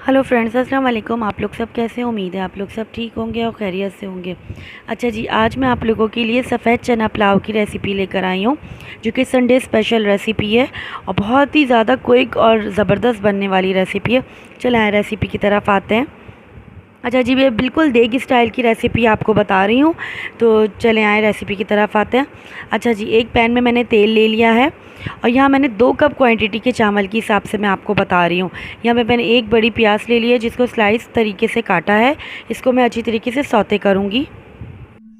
Hello friends, अस्सलाम वालेकुम। आप लोग सब कैसे हैं? उम्मीद है आप लोग सब ठीक होंगे और खैरियत से होंगे। अच्छा जी, आज मैं आप लोगों के लिए सफ़ेद चना पुलाव की रेसिपी लेकर आई हूँ, जो कि संडे स्पेशल रेसिपी है और बहुत ही ज़्यादा क्विक और ज़बरदस्त बनने वाली रेसिपी है। चलें आए रेसिपी की तरफ आते हैं। अच्छा जी, मैं बिल्कुल देगी स्टाइल की रेसिपी आपको बता रही हूँ, तो चलें आए रेसिपी की तरफ आते हैं। अच्छा जी, एक पैन में मैंने तेल ले लिया है और यहाँ मैंने 2 कप क्वांटिटी के चावल के हिसाब से मैं आपको बता रही हूँ। यहाँ पे मैंने एक बड़ी प्याज ले ली है, जिसको स्लाइस तरीके से काटा है। इसको मैं अच्छी तरीके से सौते करूँगी।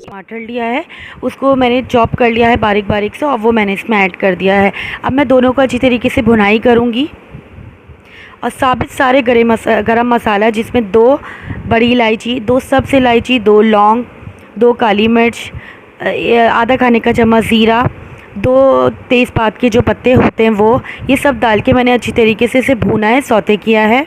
टमाटर लिया है, उसको मैंने चॉप कर लिया है बारीक बारीक से, और वो मैंने इसमें ऐड कर दिया है। अब मैं दोनों को अच्छी तरीके से भुनाई करूँगी। और साबित सारे गरम मसाला, जिसमें 2 बड़ी इलायची, 2 सब्ज़ इलायची, 2 लौंग, 2 काली मिर्च, आधा खाने का चम्मच ज़ीरा, 2 तेज़पात के जो पत्ते होते हैं वो, ये सब डाल के मैंने अच्छी तरीके से इसे भूना है, सौते किया है।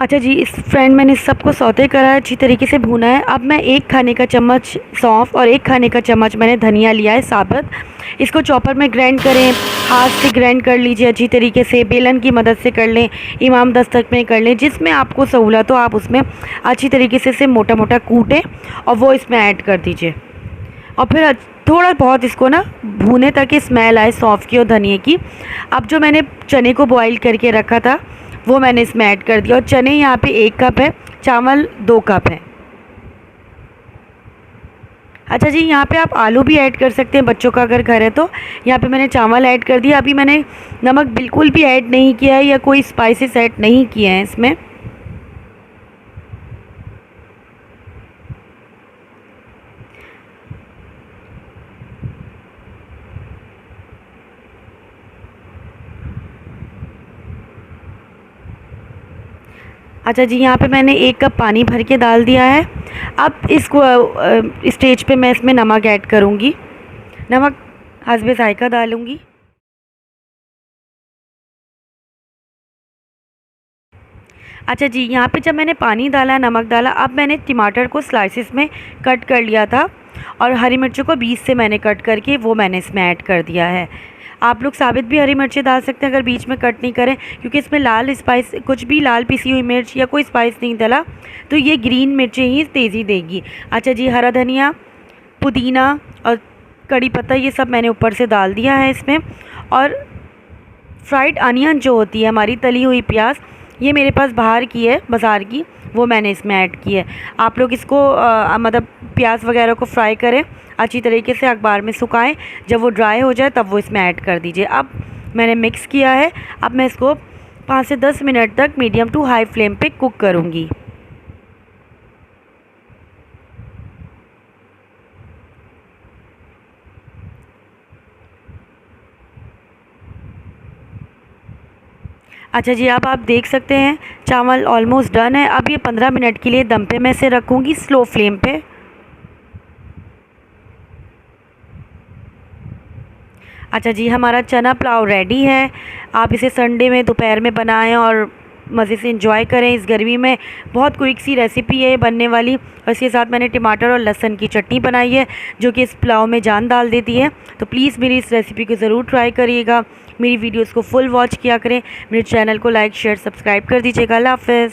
अच्छा जी, इस फ्रेंड मैंने सबको सौते करा है, अच्छी तरीके से भूना है। अब मैं 1 खाने का चम्मच सौंफ और 1 खाने का चम्मच मैंने धनिया लिया है साबुत। इसको चॉपर में ग्राइंड करें, हाथ से ग्राइंड कर लीजिए अच्छी तरीके से, बेलन की मदद से कर लें, इमाम दस्तक में कर लें, जिसमें आपको सहूलत हो आप उसमें अच्छी तरीके से इसे मोटा मोटा कूटें और वो इसमें ऐड कर दीजिए। और फिर थोड़ा बहुत इसको ना भूने ताकि स्मेल आए सौंफ की और धनिए की। अब जो मैंने चने को बॉईल करके रखा था वो मैंने इसमें ऐड कर दिया, और चने यहाँ पे 1 कप है, चावल 2 कप है। अच्छा जी, यहाँ पे आप आलू भी ऐड कर सकते हैं बच्चों का अगर घर है तो। यहाँ पे मैंने चावल ऐड कर दिया। अभी मैंने नमक बिल्कुल भी ऐड नहीं किया है या कोई स्पाइसेस ऐड नहीं किए हैं इसमें। अच्छा जी, यहाँ पे मैंने 1 कप पानी भर के डाल दिया है। अब इसको स्टेज पे मैं इसमें नमक ऐड करूँगी। नमक हस्बे ज़ायक़ा डालूँगी। अच्छा जी, यहाँ पे जब मैंने पानी डाला, नमक डाला, अब मैंने टमाटर को स्लाइसेस में कट कर लिया था और हरी मिर्चों को बीच से मैंने कट करके वो मैंने इसमें ऐड कर दिया है। आप लोग साबित भी हरी मिर्चें डाल सकते हैं अगर बीच में कट नहीं करें, क्योंकि इसमें लाल स्पाइस, कुछ भी लाल पिसी हुई मिर्च या कोई स्पाइस नहीं डाला तो ये ग्रीन मिर्चें ही तेज़ी देगी। अच्छा जी, हरा धनिया, पुदीना और कड़ी पत्ता ये सब मैंने ऊपर से डाल दिया है इसमें। और फ्राइड अनियन जो होती है हमारी तली हुई प्याज, ये मेरे पास बाहर की है, बाज़ार की, वो मैंने इसमें ऐड की है। आप लोग इसको मतलब प्याज वगैरह को फ्राई करें अच्छी तरीके से, अखबार में सुखाएं, जब वो ड्राई हो जाए तब वो इसमें ऐड कर दीजिए। अब मैंने मिक्स किया है। अब मैं इसको 5 से 10 मिनट तक मीडियम टू हाई फ्लेम पे कुक करूँगी। अच्छा जी, अब आप देख सकते हैं चावल ऑलमोस्ट डन है। अब ये 15 मिनट के लिए दम पे मैं इसे रखूँगी स्लो फ्लेम पे। अच्छा जी, हमारा चना पुलाव रेडी है। आप इसे संडे में दोपहर में बनाएं और मज़े से इंजॉय करें इस गर्मी में। बहुत क्विक सी रेसिपी है बनने वाली, और इसके साथ मैंने टमाटर और लहसुन की चटनी बनाई है जो कि इस पुलाव में जान डाल देती है। तो प्लीज़ मेरी इस रेसिपी को ज़रूर ट्राई करिएगा। मेरी वीडियोस को फुल वॉच किया करें। मेरे चैनल को लाइक शेयर सब्सक्राइब कर दीजिएगा। अल्लाह हाफ़िज़।